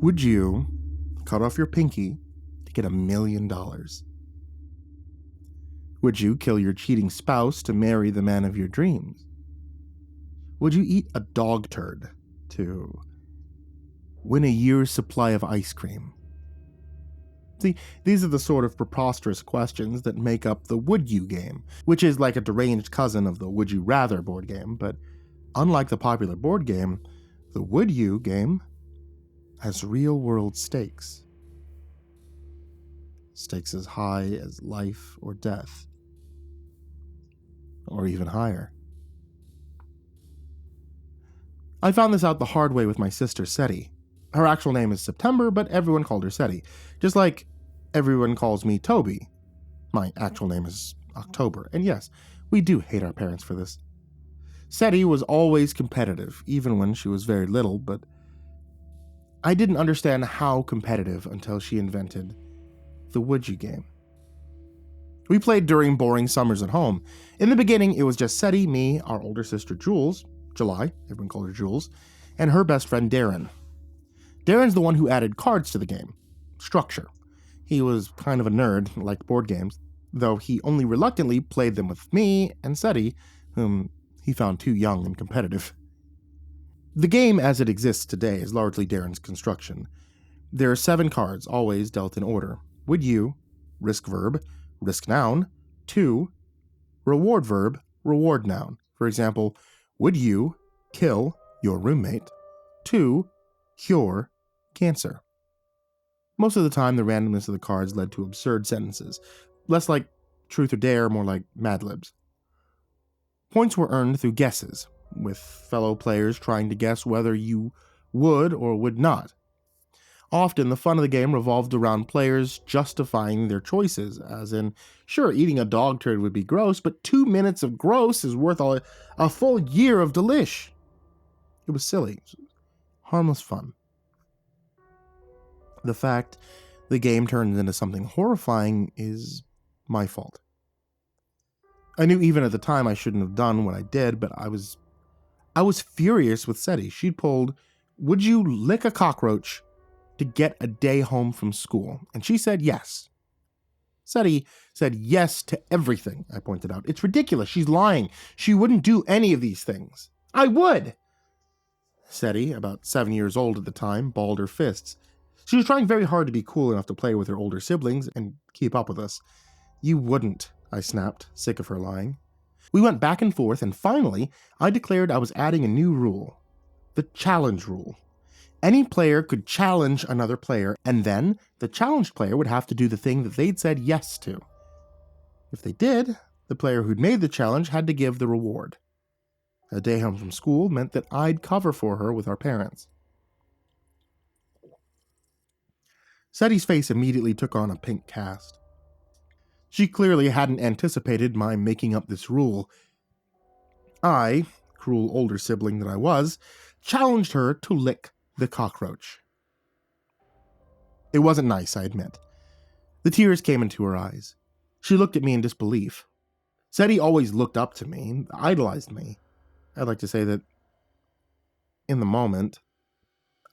Would you cut off your pinky to get $1 million? Would you kill your cheating spouse to marry the man of your dreams? Would you eat a dog turd to win a year's supply of ice cream? See, these are the sort of preposterous questions that make up the Would You game, which is like a deranged cousin of the Would You Rather board game, but unlike the popular board game, the Would You game has real-world stakes. Stakes as high as life or death, or even higher. I found this out the hard way with my sister, Seti. Her actual name is September, but everyone called her Seti, just like everyone calls me Toby. My actual name is October, and yes, we do hate our parents for this. Seti was always competitive, even when she was very little, but I didn't understand how competitive until she invented the Would You game. We played during boring summers at home. In the beginning, it was just Seti, me, our older sister July, everyone called her Jules, and her best friend Darren. Darren's the one who added cards to the game. Structure. He was kind of a nerd, liked board games, though he only reluctantly played them with me and Seti, whom he found too young and competitive. The game as it exists today is largely Darren's construction. There are 7 cards, always dealt in order. Would you, risk verb, risk noun, 2, reward verb, reward noun. For example, would you kill your roommate? 2, cure cancer. Most of the time, the randomness of the cards led to absurd sentences, less like truth or dare, more like Mad Libs. Points were earned through guesses, with fellow players trying to guess whether you would or would not. Often, the fun of the game revolved around players justifying their choices, as in, sure, eating a dog turd would be gross, but 2 minutes of gross is worth a full year of delish. It was silly. Harmless fun. The fact the game turns into something horrifying is my fault. I knew even at the time I shouldn't have done what I did, but I was furious with Seti. She'd pulled, would you lick a cockroach to get a day home from school? And she said yes. Seti said yes to everything, I pointed out. It's ridiculous. She's lying. She wouldn't do any of these things. I would! Seti, about 7 years old at the time, balled her fists. She was trying very hard to be cool enough to play with her older siblings and keep up with us. You wouldn't, I snapped, sick of her lying. We went back and forth, and finally, I declared I was adding a new rule. The challenge rule. Any player could challenge another player, and then the challenged player would have to do the thing that they'd said yes to. If they did, the player who'd made the challenge had to give the reward. A day home from school meant that I'd cover for her with our parents. Seti's face immediately took on a pink cast. She clearly hadn't anticipated my making up this rule. I, cruel older sibling that I was, challenged her to lick the cockroach. It wasn't nice, I admit. The tears came into her eyes. She looked at me in disbelief. Seti always looked up to me, idolized me. I'd like to say that, in the moment,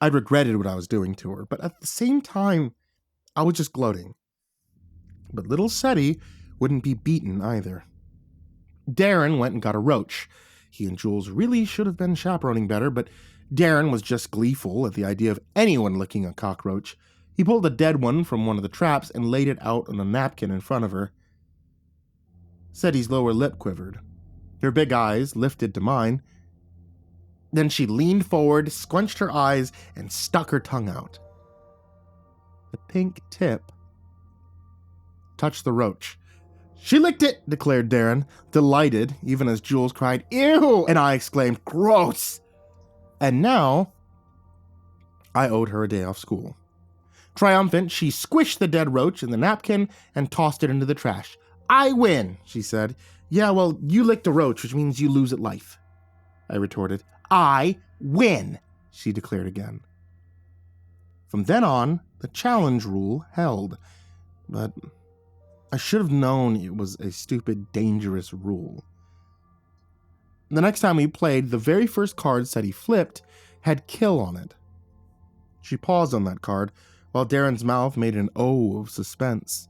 I regretted what I was doing to her, but at the same time, I was just gloating. But little Seti wouldn't be beaten either. Darren went and got a roach. He and Jules really should have been chaperoning better, but Darren was just gleeful at the idea of anyone licking a cockroach. He pulled a dead one from one of the traps and laid it out on a napkin in front of her. Seti's lower lip quivered. Her big eyes lifted to mine. Then she leaned forward, squunched her eyes, and stuck her tongue out. The pink tip touched the roach. She licked it, declared Darren, delighted, even as Jules cried, ew, and I exclaimed, gross. And now, I owed her a day off school. Triumphant, she squished the dead roach in the napkin and tossed it into the trash. I win, she said. Yeah, well, you licked a roach, which means you lose at life, I retorted. I win, she declared again. From then on, the challenge rule held, but I should have known it was a stupid, dangerous rule. The next time we played, the very first card Seti flipped had kill on it. She paused on that card, while Darren's mouth made an O of suspense,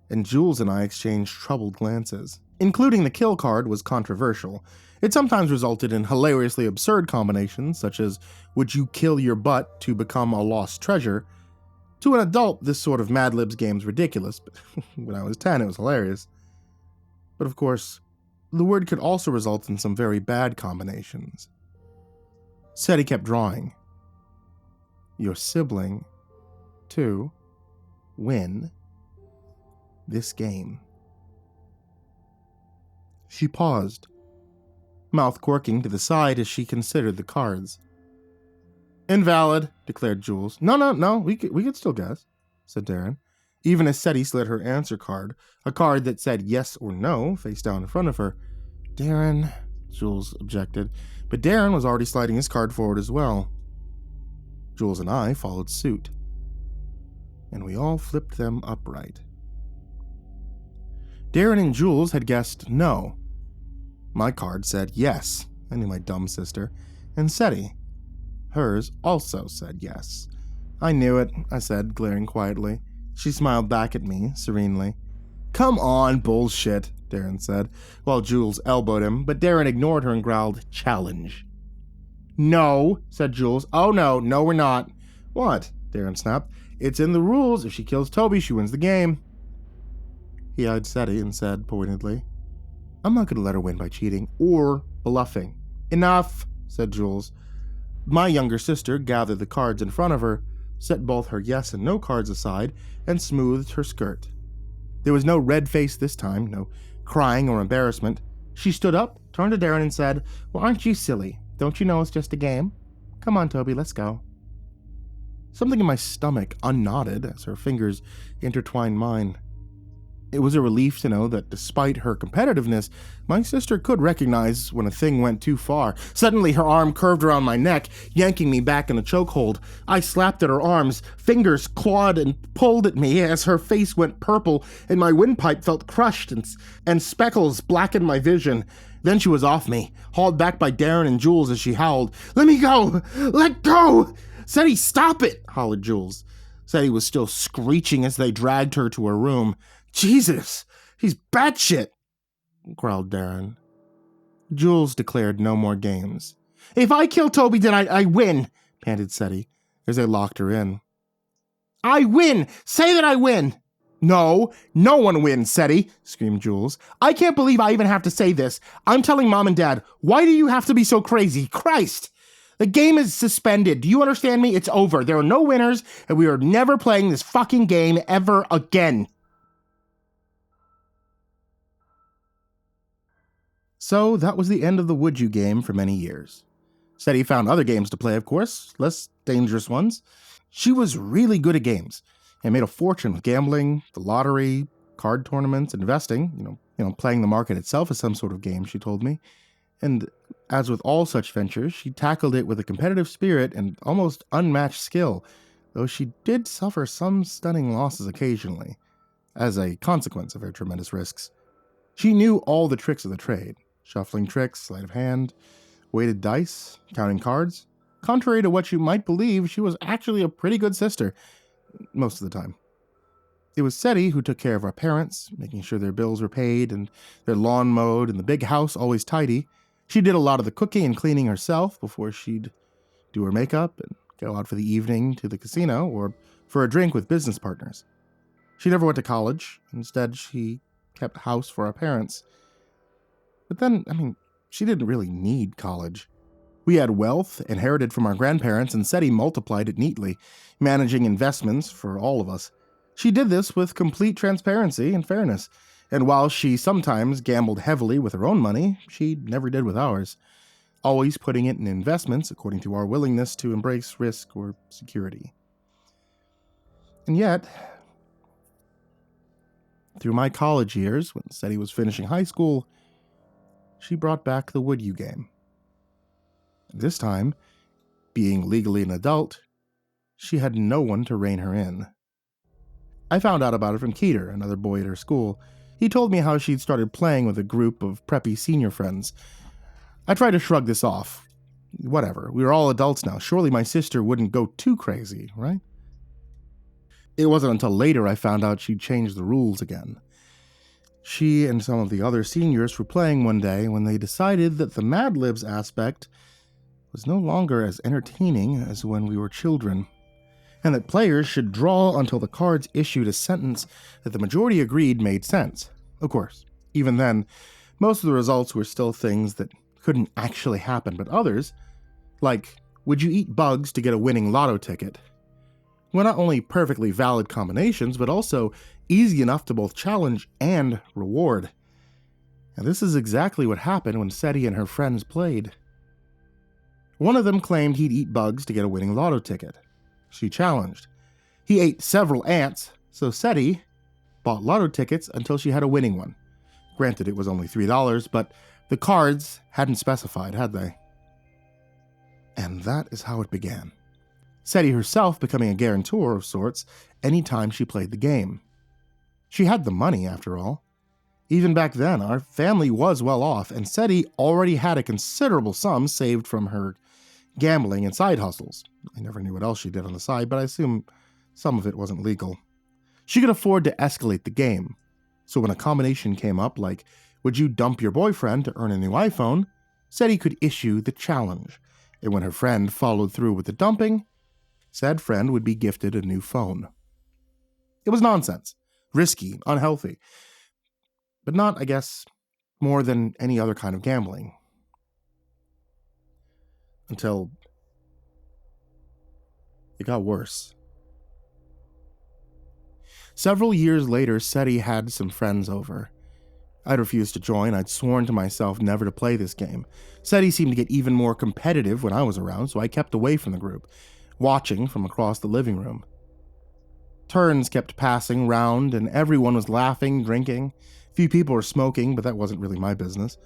and Jules and I exchanged troubled glances. Including the kill card was controversial. It sometimes resulted in hilariously absurd combinations, such as, would you kill your butt to become a lost treasure? To an adult, this sort of Mad Libs game's ridiculous, but when I was 10, it was hilarious. But of course, the word could also result in some very bad combinations. Seti kept drawing. Your sibling to win this game. She paused, mouth quirking to the side as she considered the cards. Invalid, declared Jules. No, we could still guess, said Darren, even as Seti slid her answer card, a card that said yes or no, face down in front of her. Darren, Jules objected, but Darren was already sliding his card forward as well. Jules and I followed suit, and we all flipped them upright. Darren and Jules had guessed no. My card said yes, I knew my dumb sister, and Seti. Hers also said yes. I knew it, I said, glaring quietly. She smiled back at me, serenely. Come on, bullshit, Darren said, while Jules elbowed him, but Darren ignored her and growled, challenge. No, said Jules. Oh no, we're not. What? Darren snapped. It's in the rules. If she kills Toby, she wins the game. He eyed Seti and said, pointedly, I'm not going to let her win by cheating or bluffing. Enough, said Jules. My younger sister gathered the cards in front of her, set both her yes and no cards aside, and smoothed her skirt. There was no red face this time, no crying or embarrassment. She stood up, turned to Darren and said, Well, aren't you silly? Don't you know it's just a game? Come on, Toby, let's go. Something in my stomach unknotted as her fingers intertwined mine. It was a relief to know that despite her competitiveness, my sister could recognize when a thing went too far. Suddenly, her arm curved around my neck, yanking me back in a chokehold. I slapped at her arms, fingers clawed and pulled at me as her face went purple and my windpipe felt crushed and speckles blackened my vision. Then she was off me, hauled back by Darren and Jules as she howled, Let me go! Let go! Seti, stop it! Hollered Jules. Seti was still screeching as they dragged her to her room. Jesus, he's batshit, growled Darren. Jules declared no more games. If I kill Toby, then I win, panted Seti, as they locked her in. I win! Say that I win! No one wins, Seti, screamed Jules. I can't believe I even have to say this. I'm telling Mom and Dad, why do you have to be so crazy? Christ! The game is suspended. Do you understand me? It's over. There are no winners, and we are never playing this fucking game ever again. So that was the end of the Would You game for many years. Seti found other games to play, of course, less dangerous ones. She was really good at games and made a fortune with gambling, the lottery, card tournaments, investing, playing the market itself as some sort of game, she told me. And as with all such ventures, she tackled it with a competitive spirit and almost unmatched skill, though she did suffer some stunning losses occasionally, as a consequence of her tremendous risks. She knew all the tricks of the trade. Shuffling tricks, sleight of hand, weighted dice, counting cards. Contrary to what you might believe, she was actually a pretty good sister, most of the time. It was Seti who took care of our parents, making sure their bills were paid and their lawn mowed and the big house always tidy. She did a lot of the cooking and cleaning herself before she'd do her makeup and go out for the evening to the casino or for a drink with business partners. She never went to college. Instead, she kept house for our parents. But then, she didn't really need college. We had wealth inherited from our grandparents, and Seti multiplied it neatly, managing investments for all of us. She did this with complete transparency and fairness, and while she sometimes gambled heavily with her own money, she never did with ours, always putting it in investments according to our willingness to embrace risk or security. And yet, through my college years, when Seti was finishing high school, she brought back the Would You game. This time, being legally an adult, she had no one to rein her in. I found out about it from Keeter, another boy at her school. He told me how she'd started playing with a group of preppy senior friends. I tried to shrug this off. Whatever, we were all adults now. Surely my sister wouldn't go too crazy, right? It wasn't until later I found out she'd changed the rules again. She and some of the other seniors were playing one day when they decided that the Mad Libs aspect was no longer as entertaining as when we were children, and that players should draw until the cards issued a sentence that the majority agreed made sense. Of course, even then, most of the results were still things that couldn't actually happen, but others, like, would you eat bugs to get a winning lotto ticket, were not only perfectly valid combinations, but also easy enough to both challenge and reward. And this is exactly what happened when Seti and her friends played. One of them claimed he'd eat bugs to get a winning lotto ticket. She challenged. He ate several ants, so Seti bought lotto tickets until she had a winning one. Granted, it was only $3, but the cards hadn't specified, had they? And that is how it began. Seti herself becoming a guarantor of sorts any time she played the game. She had the money, after all. Even back then, our family was well off, and Seti already had a considerable sum saved from her gambling and side hustles. I never knew what else she did on the side, but I assume some of it wasn't legal. She could afford to escalate the game. So when a combination came up like, would you dump your boyfriend to earn a new iPhone, Seti could issue the challenge. And when her friend followed through with the dumping, said friend would be gifted a new phone. It was nonsense, risky, unhealthy, but not, I guess, more than any other kind of gambling. Until it got worse. Several years later, Seti had some friends over. I'd refused to join. I'd sworn to myself never to play this game. Seti seemed to get even more competitive when I was around, so I kept away from the group, watching from across the living room. Turns kept passing round, and everyone was laughing, drinking. Few people were smoking, but that wasn't really my business.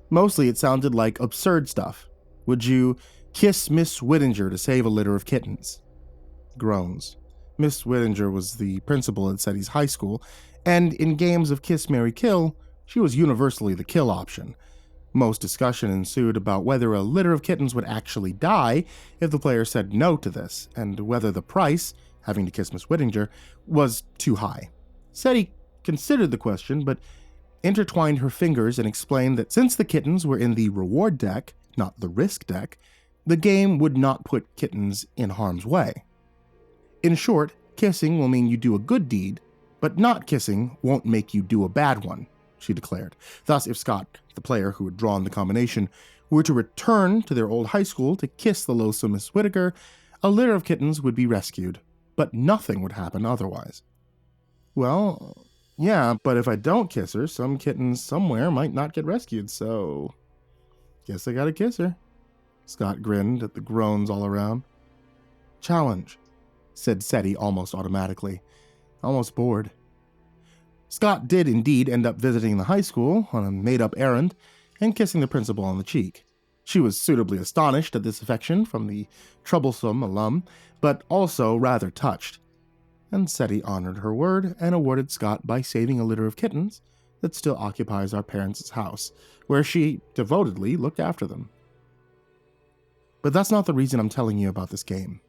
Mostly it sounded like absurd stuff. Would you kiss Miss Whittinger to save a litter of kittens? Groans. Miss Whittinger was the principal at Seti's high school, and in games of Kiss, Marry, Kill, she was universally the kill option. Most discussion ensued about whether a litter of kittens would actually die if the player said no to this, and whether the price, having to kiss Miss Whittinger, was too high. Seti considered the question, but intertwined her fingers and explained that since the kittens were in the reward deck, not the risk deck, the game would not put kittens in harm's way. In short, kissing will mean you do a good deed, but not kissing won't make you do a bad one, she declared. Thus, if Scott, the player who had drawn the combination, were to return to their old high school to kiss the loathsome Miss Whittaker, a litter of kittens would be rescued, but nothing would happen otherwise. Well, yeah, but if I don't kiss her, some kittens somewhere might not get rescued, so guess I gotta kiss her. Scott grinned at the groans all around. Challenge, said Seti almost automatically, almost bored. Scott did indeed end up visiting the high school on a made-up errand and kissing the principal on the cheek. She was suitably astonished at this affection from the troublesome alum, but also rather touched. And Seti honored her word and awarded Scott by saving a litter of kittens that still occupies our parents' house, where she devotedly looked after them. But that's not the reason I'm telling you about this game.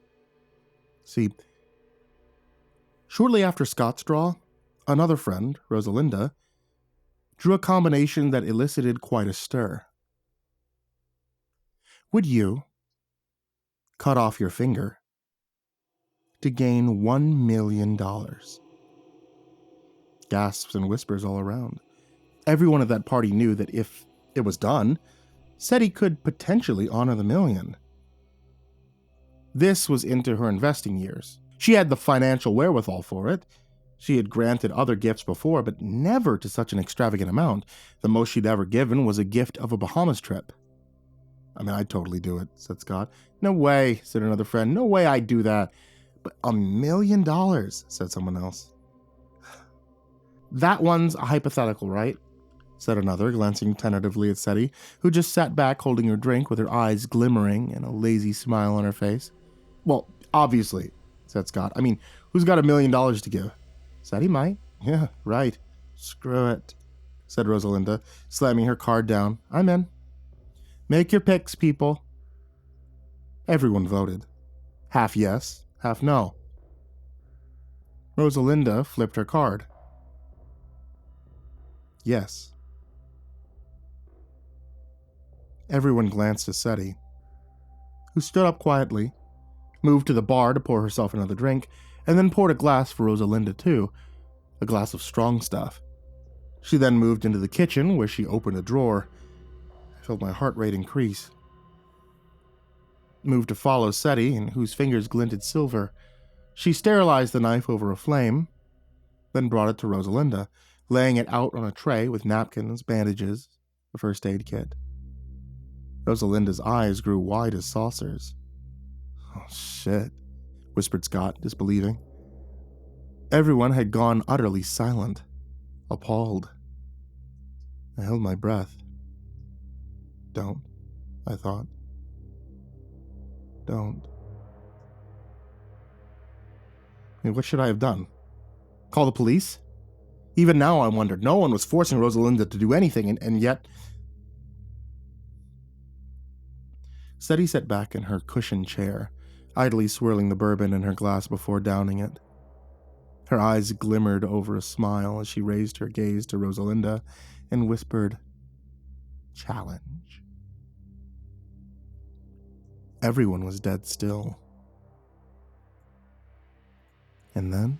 See, shortly after Scott's draw, another friend, Rosalinda, drew a combination that elicited quite a stir. Would you cut off your finger to gain $1 million? Gasps and whispers all around. Everyone at that party knew that if it was done, Seti could potentially honor the million. This was into her investing years. She had the financial wherewithal for it. She had granted other gifts before, but never to such an extravagant amount. The most she'd ever given was a gift of a Bahamas trip. I mean, I'd totally do it, said Scott. No way, said another friend. No way I'd do that. But $1 million, said someone else. That one's a hypothetical, right? Said another, glancing tentatively at Seti, who just sat back holding her drink with her eyes glimmering and a lazy smile on her face. Well, obviously, said Scott. I mean, who's got $1 million to give? Seti might. Yeah, right. Screw it, said Rosalinda, slamming her card down. I'm in. Make your picks, people. Everyone voted. Half yes, half no. Rosalinda flipped her card. Yes. Everyone glanced at Seti, who stood up quietly, moved to the bar to pour herself another drink, and then poured a glass for Rosalinda too, a glass of strong stuff. She then moved into the kitchen, where she opened a drawer. I felt my heart rate increase. Moved to follow Seti, in whose fingers glinted silver. She sterilized the knife over a flame, then brought it to Rosalinda, laying it out on a tray with napkins, bandages, a first aid kit. Rosalinda's eyes grew wide as saucers. "Oh, shit," whispered Scott, disbelieving. Everyone had gone utterly silent, appalled. I held my breath. Don't, I thought. Don't. What should I have done? Call the police? Even now I wondered. No one was forcing Rosalinda to do anything, and yet... Seti sat back in her cushioned chair, idly swirling the bourbon in her glass before downing it. Her eyes glimmered over a smile as she raised her gaze to Rosalinda and whispered, "Challenge." Everyone was dead still. And then,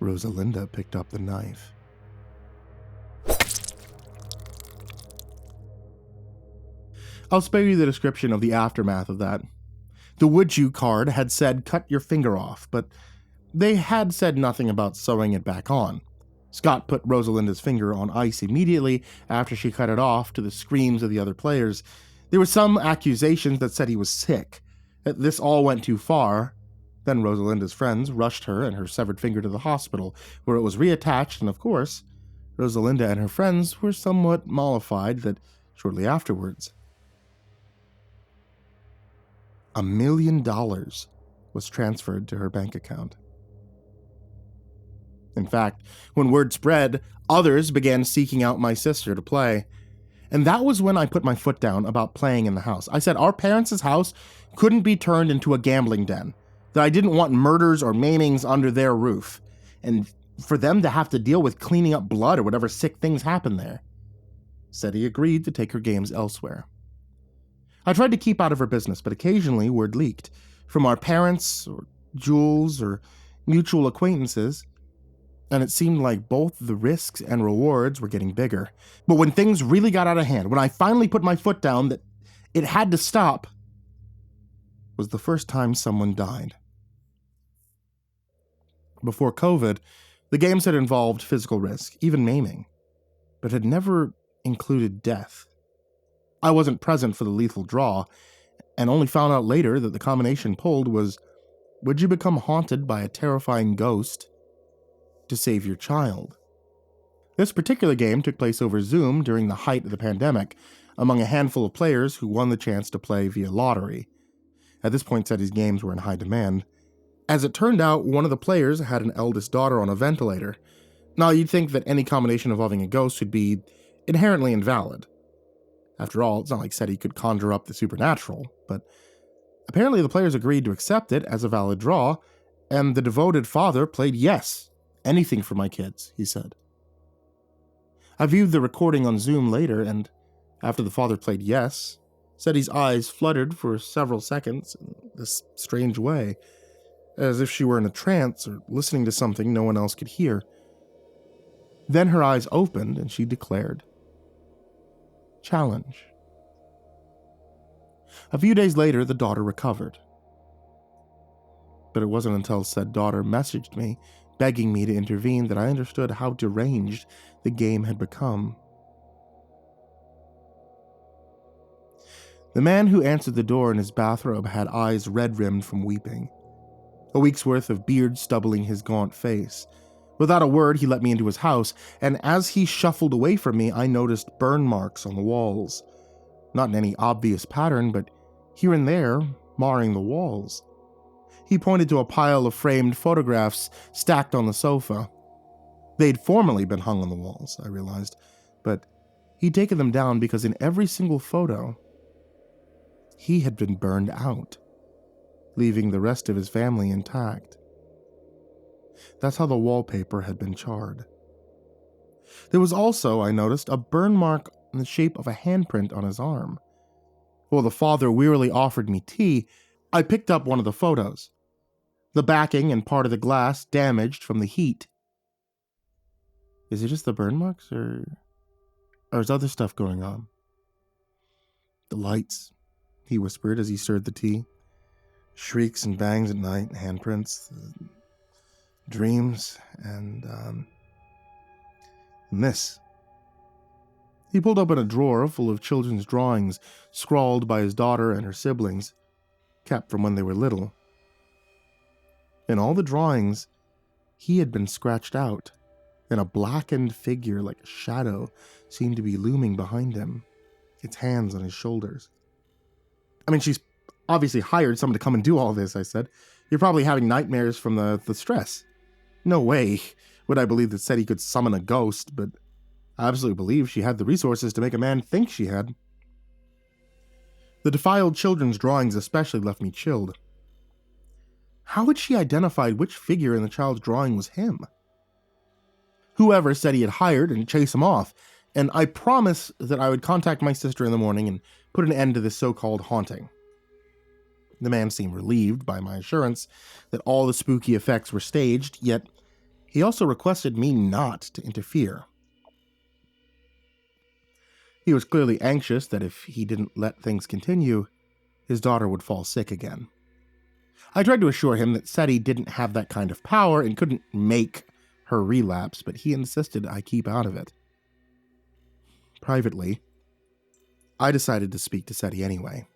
Rosalinda picked up the knife. I'll spare you the description of the aftermath of that. The would you card had said cut your finger off, but they had said nothing about sewing it back on. Scott put Rosalinda's finger on ice immediately after she cut it off, to the screams of the other players. There were some accusations that said he was sick. This all went too far. Then Rosalinda's friends rushed her and her severed finger to the hospital, where it was reattached, and of course, Rosalinda and her friends were somewhat mollified that shortly afterwards, $1 million was transferred to her bank account. In fact, when word spread, others began seeking out my sister to play. And that was when I put my foot down about playing in the house. I said our parents' house couldn't be turned into a gambling den, that I didn't want murders or maimings under their roof, and for them to have to deal with cleaning up blood or whatever sick things happened there. Seti agreed to take her games elsewhere. I tried to keep out of her business, but occasionally word leaked, from our parents, or Jules, or mutual acquaintances, and it seemed like both the risks and rewards were getting bigger. But when things really got out of hand, when I finally put my foot down that it had to stop, was the first time someone died. Before COVID, the games had involved physical risk, even maiming, but had never included death. I wasn't present for the lethal draw, and only found out later that the combination pulled was, would you become haunted by a terrifying ghost to save your child? This particular game took place over Zoom during the height of the pandemic, among a handful of players who won the chance to play via lottery. At this point, Seti's games were in high demand. As it turned out, one of the players had an eldest daughter on a ventilator. Now, you'd think that any combination involving a ghost would be inherently invalid. After all, it's not like Seti could conjure up the supernatural, but apparently the players agreed to accept it as a valid draw, and the devoted father played yes. Anything for my kids, he said. I viewed the recording on Zoom later, and after the father played yes, Seti's eyes fluttered for several seconds in this strange way, as if she were in a trance or listening to something no one else could hear. Then her eyes opened and she declared, "Challenge." A few days later, the daughter recovered. But it wasn't until said daughter messaged me, begging me to intervene, that I understood how deranged the game had become. The man who answered the door in his bathrobe had eyes red-rimmed from weeping, a week's worth of beard stubbling his gaunt face. Without a word, he let me into his house, and as he shuffled away from me, I noticed burn marks on the walls. Not in any obvious pattern, but here and there, marring the walls. He pointed to a pile of framed photographs stacked on the sofa. They'd formerly been hung on the walls, I realized, but he'd taken them down because in every single photo, he had been burned out, leaving the rest of his family intact. That's how the wallpaper had been charred. There was also, I noticed, a burn mark in the shape of a handprint on his arm. While the father wearily offered me tea, I picked up one of the photos. The backing and part of the glass damaged from the heat. Is it just the burn marks, or is other stuff going on? The lights, he whispered as he stirred the tea. Shrieks and bangs at night, handprints, dreams, and this. He pulled open a drawer full of children's drawings scrawled by his daughter and her siblings, kept from when they were little. In all the drawings, he had been scratched out, and a blackened figure like a shadow seemed to be looming behind him, its hands on his shoulders. I mean, she's obviously hired someone to come and do all this, I said. You're probably having nightmares from the stress. No way would I believe that SETI could summon a ghost, but I absolutely believe she had the resources to make a man think she had. The defiled children's drawings especially left me chilled. How had she identified which figure in the child's drawing was him? Whoever said he had hired and chase him off, and I promised that I would contact my sister in the morning and put an end to this so-called haunting. The man seemed relieved by my assurance that all the spooky effects were staged, yet he also requested me not to interfere. He was clearly anxious that if he didn't let things continue, his daughter would fall sick again. I tried to assure him that SETI didn't have that kind of power and couldn't make her relapse, but he insisted I keep out of it. Privately, I decided to speak to SETI anyway.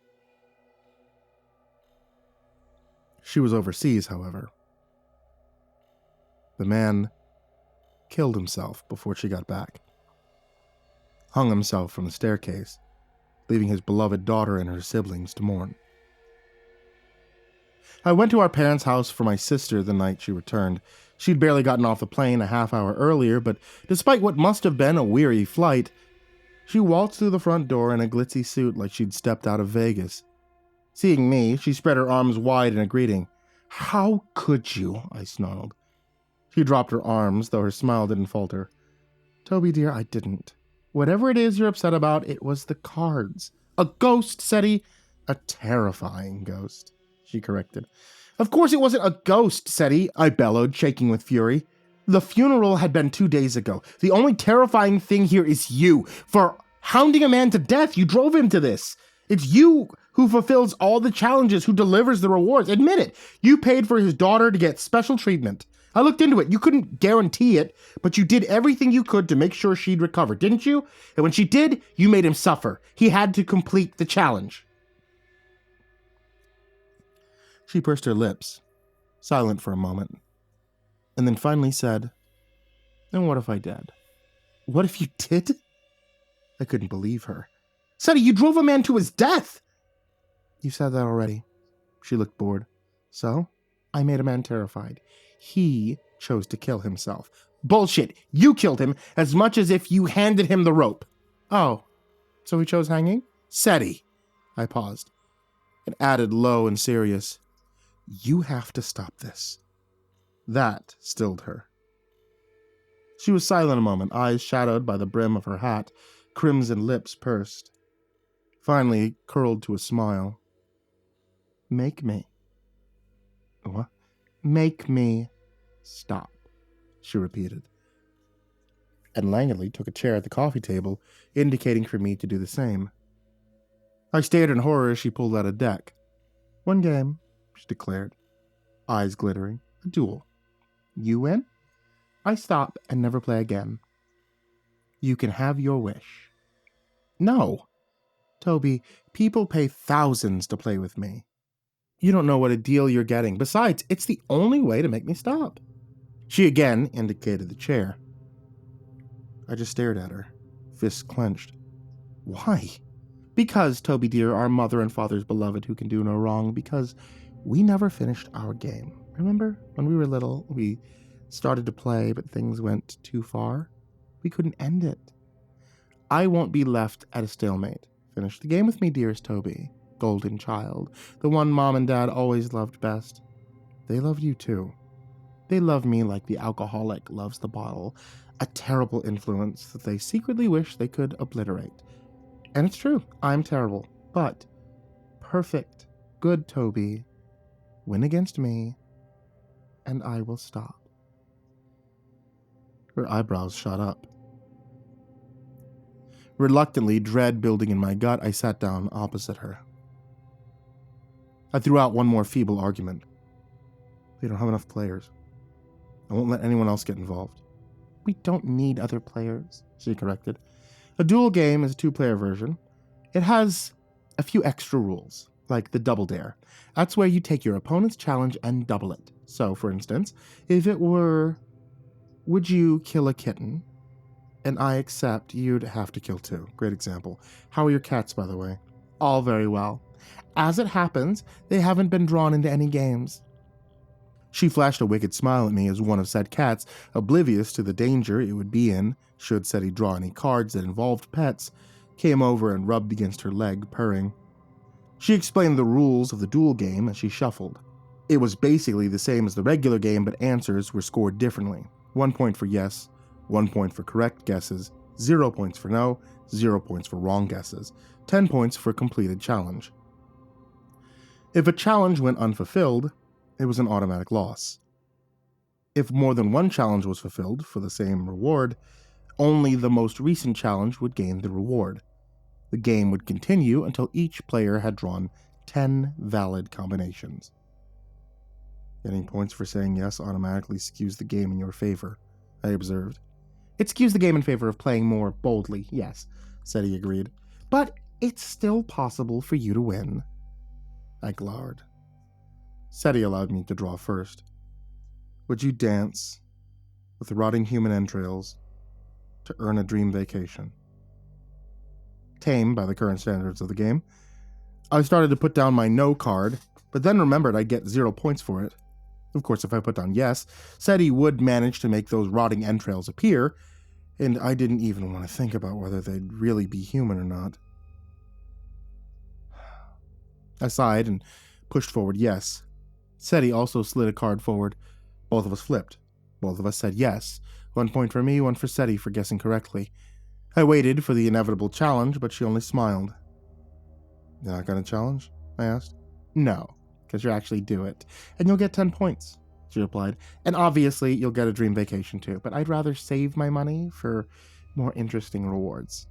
She was overseas, however. The man killed himself before she got back. Hung himself from the staircase, leaving his beloved daughter and her siblings to mourn. I went to our parents' house for my sister the night she returned. She'd barely gotten off the plane a half hour earlier, but despite what must have been a weary flight, she waltzed through the front door in a glitzy suit like she'd stepped out of Vegas. Seeing me, she spread her arms wide in a greeting. "How could you?" I snarled. She dropped her arms, though her smile didn't falter. "Toby, dear, I didn't. Whatever it is you're upset about, it was the cards. A ghost, SETI. A terrifying ghost," she corrected. "Of course it wasn't a ghost, SETI," I bellowed, shaking with fury. "The funeral had been 2 days ago. The only terrifying thing here is you. For hounding a man to death, you drove him to this. It's you who fulfills all the challenges, who delivers the rewards. Admit it. You paid for his daughter to get special treatment. I looked into it. You couldn't guarantee it, but you did everything you could to make sure she'd recover, didn't you? And when she did, you made him suffer. He had to complete the challenge." She pursed her lips, silent for a moment, and then finally said, "And what if I did?" "What if you did?" I couldn't believe her. "SETI, you drove a man to his death!" "You said that already." She looked bored. "So, I made a man terrified. He chose to kill himself." "Bullshit! You killed him as much as if you handed him the rope." "Oh, so he chose hanging?" "SETI." I paused, and added low and serious, "You have to stop this." That stilled her. She was silent a moment, eyes shadowed by the brim of her hat, crimson lips pursed. Finally curled to a smile. "Make me." "What?" "Make me stop," she repeated. And languidly took a chair at the coffee table, indicating for me to do the same. I stared in horror as she pulled out a deck. "One game," she declared, eyes glittering. "A duel. You win, I stop and never play again. You can have your wish." "No." "Toby, people pay thousands to play with me. You don't know what a deal you're getting. Besides, it's the only way to make me stop." She again indicated the chair. I just stared at her, fists clenched. "Why?" "Because, Toby dear, our mother and father's beloved who can do no wrong, because we never finished our game. Remember, when we were little, we started to play, but things went too far? We couldn't end it. I won't be left at a stalemate. Finish the game with me, dearest Toby. golden child, the one Mom and Dad always loved best. They loved you too. They love me like the alcoholic loves the bottle, a terrible influence that they secretly wish they could obliterate. And it's true, I'm terrible, but perfect, good Toby, win against me, and I will stop. Her eyebrows shot up. Reluctantly, dread building in my gut, I sat down opposite her. I threw out one more feeble argument. They don't have enough players. I won't let anyone else get involved. We don't need other players, she corrected. A dual game is a 2-player version. It has a few extra rules, like the double dare. That's where you take your opponent's challenge and double it. So, for instance, if it were, would you kill a kitten? And I accept, you'd have to kill 2. Great example. How are your cats, by the way? All very well. As it happens, they haven't been drawn into any games. She flashed a wicked smile at me as one of said cats, oblivious to the danger it would be in should Seti draw any cards that involved pets, came over and rubbed against her leg, purring. She explained the rules of the duel game as she shuffled. It was basically the same as the regular game, but answers were scored differently. 1 point for yes, 1 point for correct guesses, 0 points for no, 0 points for wrong guesses, 10 points for completed challenge. If a challenge went unfulfilled, it was an automatic loss. If more than one challenge was fulfilled for the same reward, only the most recent challenge would gain the reward. The game would continue until each player had drawn 10 valid combinations. Getting points for saying yes automatically skews the game in your favor, I observed. It skews the game in favor of playing more boldly, yes, Seti agreed. But it's still possible for you to win. I glowered. Seti allowed me to draw first. Would you dance with rotting human entrails to earn a dream vacation? Tame by the current standards of the game. I started to put down my no card, but then remembered I'd get 0 points for it. Of course, if I put down yes, Seti would manage to make those rotting entrails appear, and I didn't even want to think about whether they'd really be human or not. I sighed and pushed forward yes. Seti also slid a card forward. Both of us flipped. Both of us said yes. 1 point for me, 1 for Seti for guessing correctly. I waited for the inevitable challenge, but she only smiled. You're not going to challenge? I asked. No, because you actually do it, and you'll get 10 points, she replied. And obviously, you'll get a dream vacation too, but I'd rather save my money for more interesting rewards.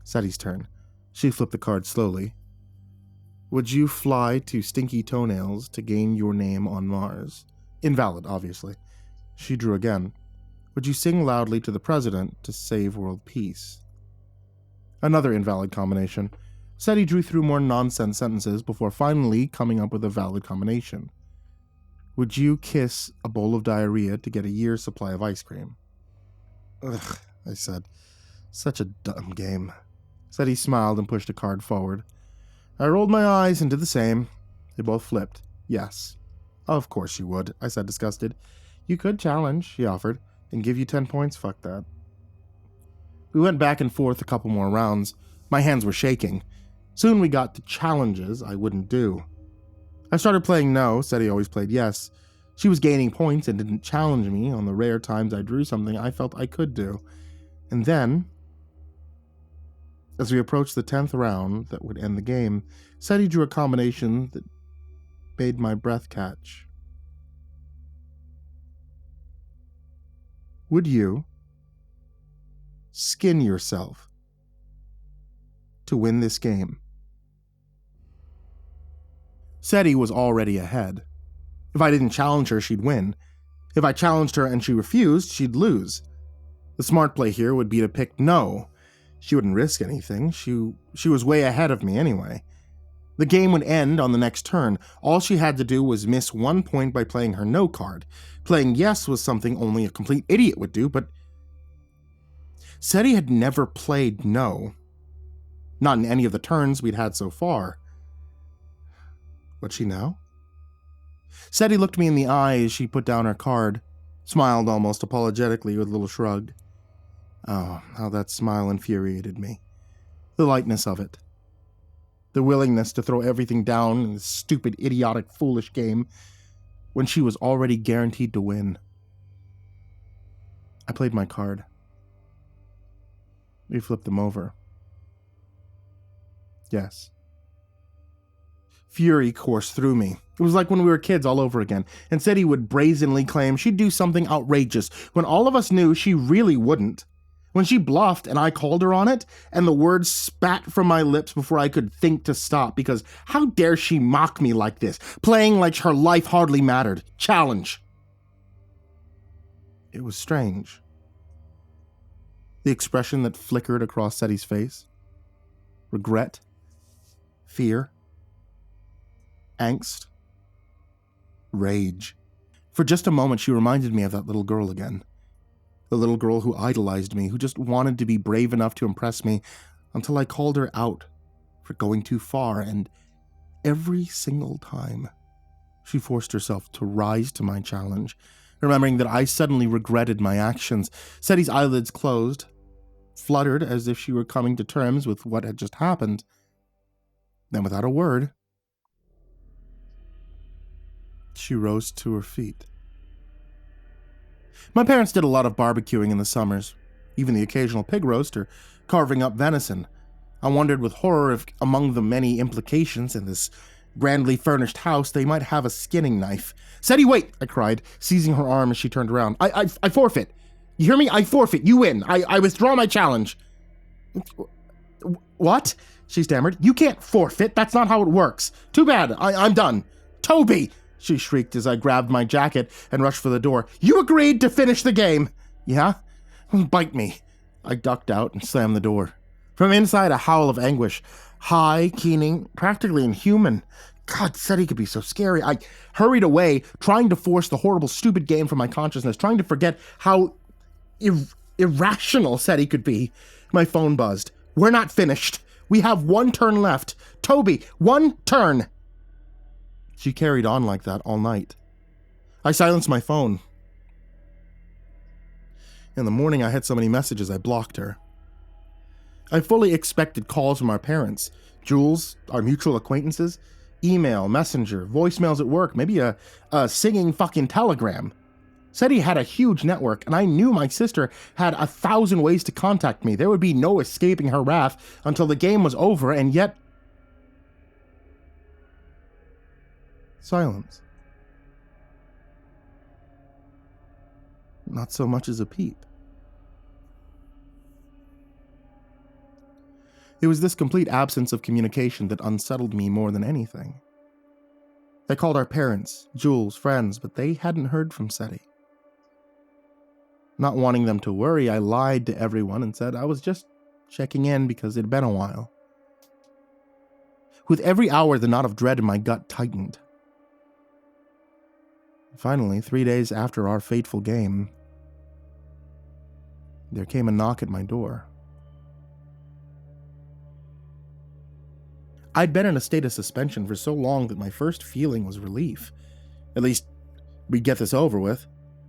Seti's turn. She flipped the card slowly. Would you fly to Stinky Toenails to gain your name on Mars? Invalid, obviously. She drew again. Would you sing loudly to the president to save world peace? Another invalid combination. Seti drew through more nonsense sentences before finally coming up with a valid combination. Would you kiss a bowl of diarrhea to get a year's supply of ice cream? Ugh, I said. Such a dumb game. Seti smiled and pushed a card forward. I rolled my eyes and did the same. They both flipped. Yes. Of course you would, I said, disgusted. You could challenge, she offered, and give you 10 points. Fuck that. We went back and forth a couple more rounds. My hands were shaking. Soon we got to challenges I wouldn't do. I started playing no. Seti always played yes. She was gaining points and didn't challenge me on the rare times I drew something I felt I could do. And then, as we approached the 10th round that would end the game, Seti drew a combination that made my breath catch. Would you skin yourself to win this game? Seti was already ahead. If I didn't challenge her, she'd win. If I challenged her and she refused, she'd lose. The smart play here would be to pick no. She wouldn't risk anything. She was way ahead of me anyway. The game would end on the next turn. All she had to do was miss 1 point by playing her no card. Playing yes was something only a complete idiot would do, but Seti had never played no. Not in any of the turns we'd had so far. Would she now? Seti looked me in the eye as she put down her card, smiled almost apologetically with a little shrug. Oh, how that smile infuriated me. The lightness of it. the willingness to throw everything down in this stupid, idiotic, foolish game when she was already guaranteed to win. I played my card. We flipped them over. Yes. Fury coursed through me. It was like when we were kids all over again. Instead, he would brazenly claim she'd do something outrageous when all of us knew she really wouldn't. When she bluffed and I called her on it, and the words spat from my lips before I could think to stop, because how dare she mock me like this, playing like her life hardly mattered. Challenge. It was strange. The expression that flickered across Seti's face. Regret. Fear. Angst. Rage. For just a moment, she reminded me of that little girl again. The little girl who idolized me, who just wanted to be brave enough to impress me until I called her out for going too far, and every single time she forced herself to rise to my challenge, remembering that I suddenly regretted my actions. Seti's eyelids closed, fluttered as if she were coming to terms with what had just happened. Then without a word, she rose to her feet. My parents did a lot of barbecuing in the summers, even the occasional pig roast or carving up venison. I wondered with horror if, among the many implications in this grandly furnished house, they might have a skinning knife. "Seti, wait!" I cried, seizing her arm as she turned around. I forfeit. You hear me? I forfeit. You win. I withdraw my challenge. What? She stammered. You can't forfeit. That's not how it works. Too bad. I'm done. Toby! She shrieked as I grabbed my jacket and rushed for the door. You agreed to finish the game. Yeah? Bite me. I ducked out and slammed the door. From inside, a howl of anguish. High, keening, practically inhuman. God, Seti could be so scary. I hurried away, trying to force the horrible, stupid game from my consciousness, trying to forget how irrational Seti could be. My phone buzzed. We're not finished. We have one turn left. Toby, one turn. She carried on like that all night. I silenced my phone. In the morning, I had so many messages I blocked her. I fully expected calls from our parents, Jules, our mutual acquaintances, email, messenger, voicemails at work, maybe a singing fucking telegram. Seti had a huge network, and I knew my sister had 1,000 ways to contact me. There would be no escaping her wrath until the game was over, and yet... silence. Not so much as a peep. It was this complete absence of communication that unsettled me more than anything. I called our parents, Jules, friends, but they hadn't heard from Seti. Not wanting them to worry, I lied to everyone and said I was just checking in because it had been a while. With every hour, the knot of dread in my gut tightened. Finally, 3 days after our fateful game, there came a knock at my door. I'd been in a state of suspension for so long that my first feeling was relief. At least, we'd get this over with.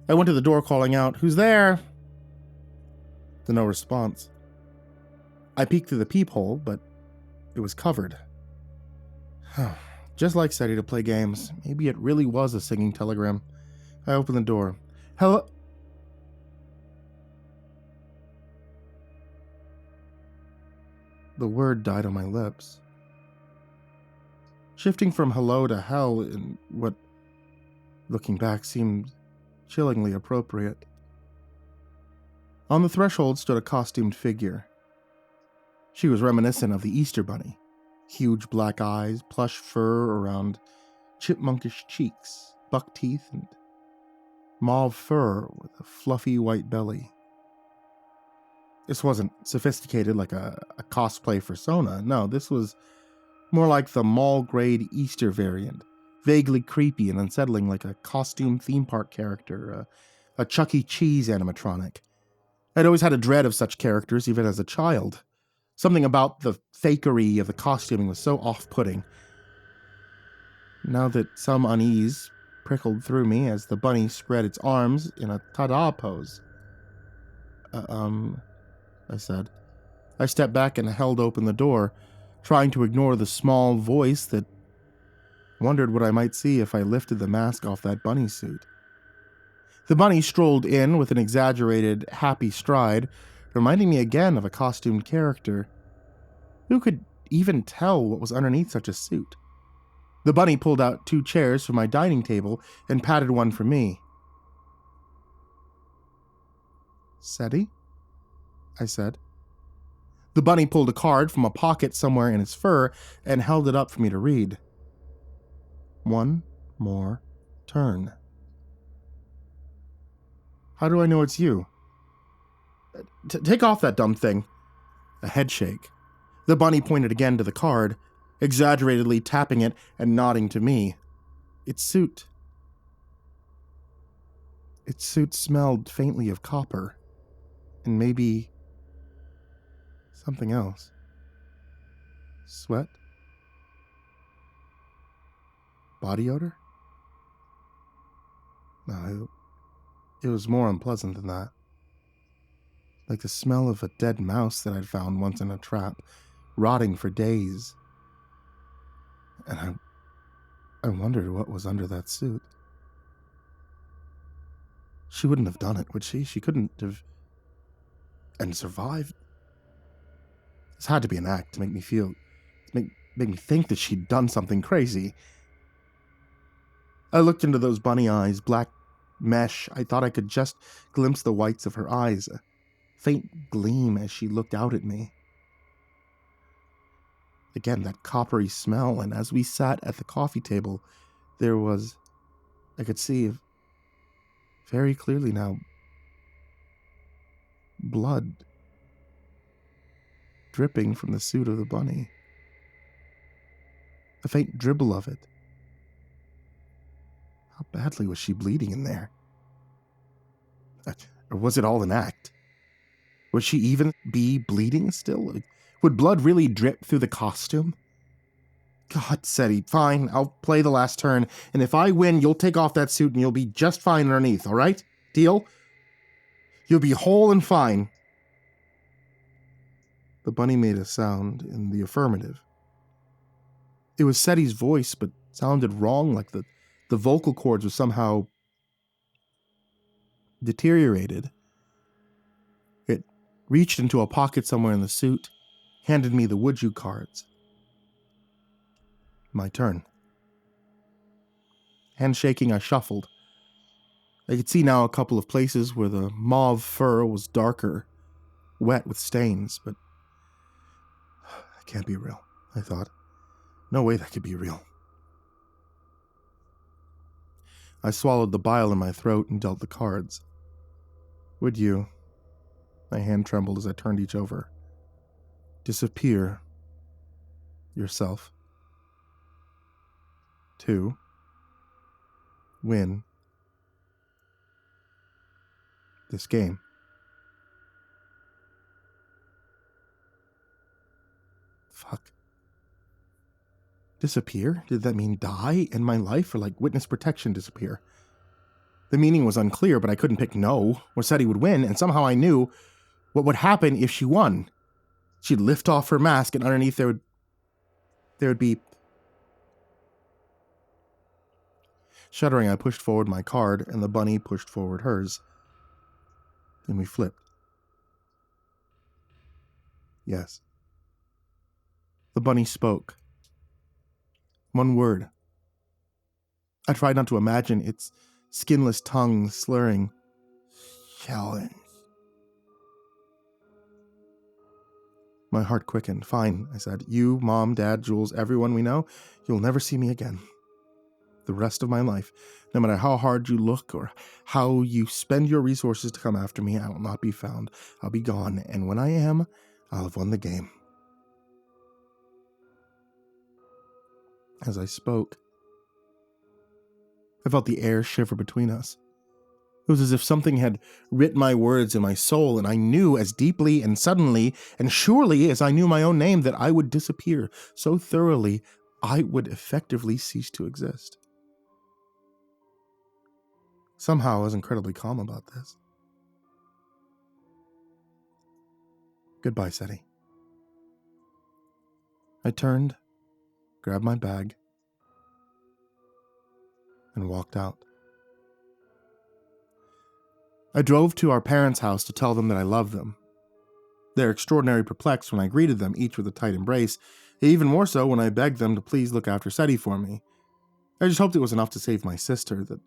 I went to the door calling out, "Who's there?" To no response. I peeked through the peephole, but it was covered. Just like Seti to play games. Maybe it really was a singing telegram. I opened the door. "Hello?" The word died on my lips. Shifting from hello to hell in what, looking back, seemed chillingly appropriate. On the threshold stood a costumed figure. She was reminiscent of the Easter Bunny. Huge black eyes, plush fur around chipmunkish cheeks, buck teeth, and mauve fur with a fluffy white belly. This wasn't sophisticated like a cosplay persona. No, this was more like the mall-grade Easter variant, vaguely creepy and unsettling like a costume theme park character, a Chuck E. Cheese animatronic. I'd always had a dread of such characters, even as a child. Something about the fakery of the costuming was so off-putting. Now that some unease prickled through me as the bunny spread its arms in a ta-da pose. I said. I stepped back and held open the door, trying to ignore the small voice that wondered what I might see if I lifted the mask off that bunny suit. The bunny strolled in with an exaggerated, happy stride, reminding me again of a costumed character. Who could even tell what was underneath such a suit? The bunny pulled out 2 chairs from my dining table and patted one for me. "Seti?" I said. The bunny pulled a card from a pocket somewhere in its fur and held it up for me to read. "One more turn." "How do I know it's you?" Take off that dumb thing." A head shake. The bunny pointed again to the card, exaggeratedly tapping it and nodding to me. Its suit smelled faintly of copper, and maybe something else. Sweat? Body odor? No, it was more unpleasant than that. Like the smell of a dead mouse that I'd found once in a trap, rotting for days. And I wondered what was under that suit. She wouldn't have done it, would she? She couldn't have... and survived? This had to be an act to make me feel... make me think that she'd done something crazy. I looked into those bunny eyes, black mesh. I thought I could just glimpse the whites of her eyes, a faint gleam as she looked out at me. Again, that coppery smell, and as we sat at the coffee table, there was... I could see very clearly now, blood dripping from the suit of the bunny. A faint dribble of it. How badly was she bleeding in there? Or was it all an act? Would she even be bleeding still? Would blood really drip through the costume? God, Seti, fine, I'll play the last turn, and if I win, you'll take off that suit and you'll be just fine underneath, all right? Deal? You'll be whole and fine. The bunny made a sound in the affirmative. It was Seti's voice, but sounded wrong, like the vocal cords were somehow deteriorated. It reached into a pocket somewhere in the suit, handed me the would you cards. My turn. Handshaking, I shuffled. I could see now a couple of places where the mauve fur was darker, wet with stains, but that can't be real, I thought. No way that could be real. I swallowed the bile in my throat and dealt the cards. Would you, my hand trembled as I turned each over, disappear yourself? 2, win this game. Fuck. Disappear? Did that mean die, end my life, or like witness protection disappear? The meaning was unclear, but I couldn't pick no, or said he would win, and somehow I knew what would happen if she won. She'd lift off her mask, and underneath there would be... Shuddering, I pushed forward my card, and the bunny pushed forward hers. Then we flipped. Yes. The bunny spoke. One word. I tried not to imagine its skinless tongue slurring. Challenge. My heart quickened. Fine, I said. You, Mom, Dad, Jules, everyone we know, you'll never see me again. The rest of my life, no matter how hard you look or how you spend your resources to come after me, I will not be found. I'll be gone, and when I am, I'll have won the game. As I spoke, I felt the air shiver between us. It was as if something had writ my words in my soul, and I knew as deeply and suddenly and surely as I knew my own name that I would disappear so thoroughly I would effectively cease to exist. Somehow I was incredibly calm about this. Goodbye, Seti. I turned, grabbed my bag, and walked out. I drove to our parents' house to tell them that I loved them. They were extraordinarily perplexed when I greeted them, each with a tight embrace, even more so when I begged them to please look after Seti for me. I just hoped it was enough to save my sister, that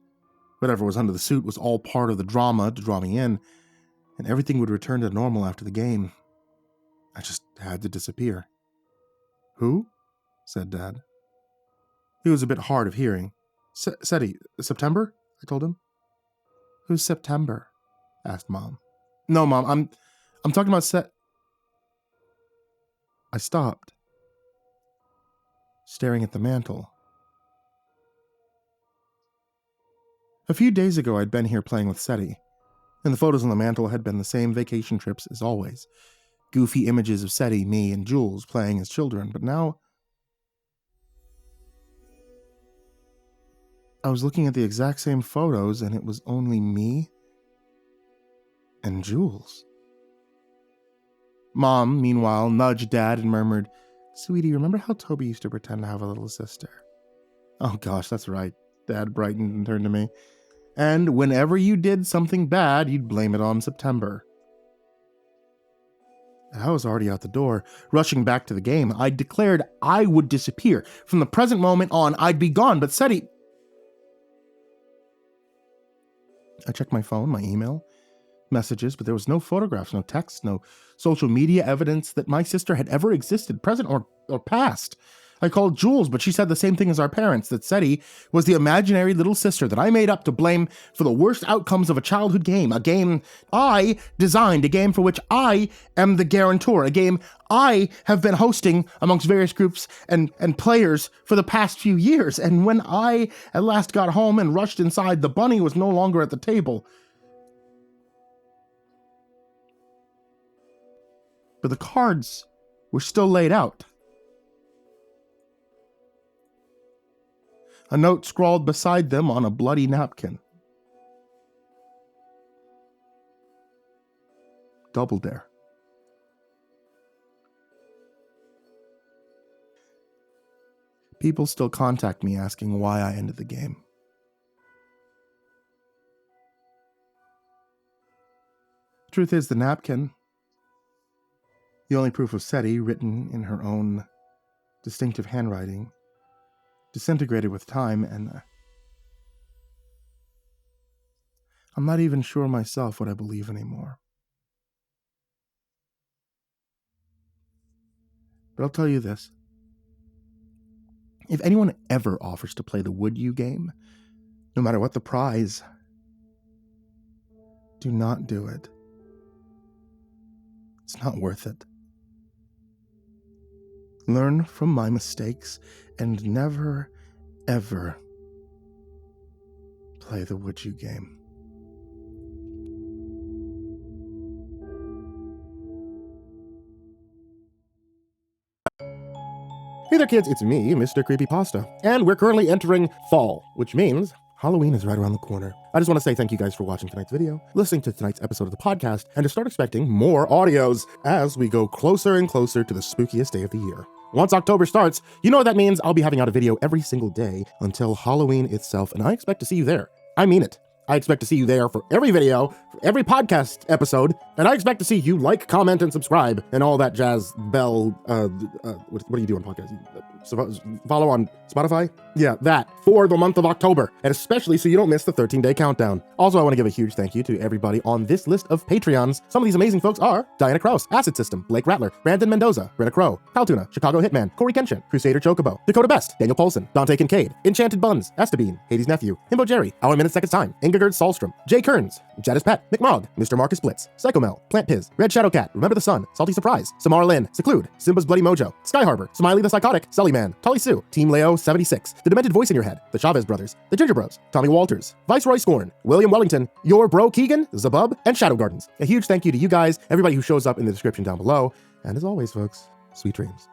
whatever was under the suit was all part of the drama to draw me in, and everything would return to normal after the game. I just had to disappear. "Who?" said Dad. He was a bit hard of hearing. "Seti, September?" I told him. "Who's September?" asked Mom. "No, Mom, I'm talking about I stopped, staring at the mantle. A few days ago, I'd been here playing with Seti, and the photos on the mantle had been the same vacation trips as always. Goofy images of Seti, me, and Jules playing as children, but now I was looking at the exact same photos, and it was only me and Jules. Mom, meanwhile, nudged Dad and murmured, "Sweetie, remember how Toby used to pretend to have a little sister?" "Oh gosh, that's right." Dad brightened and turned to me. "And whenever you did something bad, you'd blame it on September." I was already out the door, rushing back to the game. I declared I would disappear. From the present moment on, I'd be gone, but Seti... I checked my phone, my email, messages, but there was no photographs, no texts, no social media evidence that my sister had ever existed, present or past. I called Jules, but she said the same thing as our parents, that Seti was the imaginary little sister that I made up to blame for the worst outcomes of a childhood game, a game I designed, a game for which I am the guarantor, a game I have been hosting amongst various groups and players for the past few years. And when I at last got home and rushed inside, the bunny was no longer at the table. But the cards were still laid out. A note scrawled beside them on a bloody napkin. Double dare. People still contact me asking why I ended the game. Truth is, the napkin, the only proof of Seti, written in her own distinctive handwriting, disintegrated with time, and I'm not even sure myself what I believe anymore. But I'll tell you this. If anyone ever offers to play the Would You game, no matter what the prize, do not do it. It's not worth it. Learn from my mistakes and never, ever play the Would You game. Hey there kids, it's me, MrCreepyPasta, and we're currently entering fall, which means Halloween is right around the corner. I just want to say thank you guys for watching tonight's video, listening to tonight's episode of the podcast, and to start expecting more audios as we go closer and closer to the spookiest day of the year. Once October starts, you know what that means. I'll be having out a video every single day until Halloween itself, and I expect to see you there. I mean it. I expect to see you there for every video, for every podcast episode, and I expect to see you like, comment, and subscribe, and all that jazz bell, what do you do on podcasts? Follow on Spotify? Yeah, that, for the month of October, and especially so you don't miss the 13-day countdown. Also, I want to give a huge thank you to everybody on this list of Patreons. Some of these amazing folks are Diana Kraus, AcidSystem, Blake Rattler, Brandon Mendoza, Brenna, Caltuna, ChicagoHitman, CoryxKenshin, CrusaderChocobo, Dakota Best, Daniel Poulsen, Dante Kinkade, Enchanted Buns, Estebean, Hades' Nephew, himbojerry, hourminsec time, Solstrom, Jay Kearns, Jadis Pet, McMog, Mr. Marcus Blitz, Psychomel, Plant Piz, Red Shadow Cat, Remember the Sun, Salty Surprise, Samar Lynn, Seclude, Simba's Bloody Mojo, Sky Harbor, Smiley the Psychotic, Sully Man, Tully Sue, Team Leo 76, The Demented Voice in Your Head, The Chavez Brothers, The Ginger Bros, Tommy Walters, Viceroy Scorn, William Wellington, Your Bro Keegan, Zabub, and Shadow Gardens. A huge thank you to you guys, everybody who shows up in the description down below, and as always, folks, sweet dreams.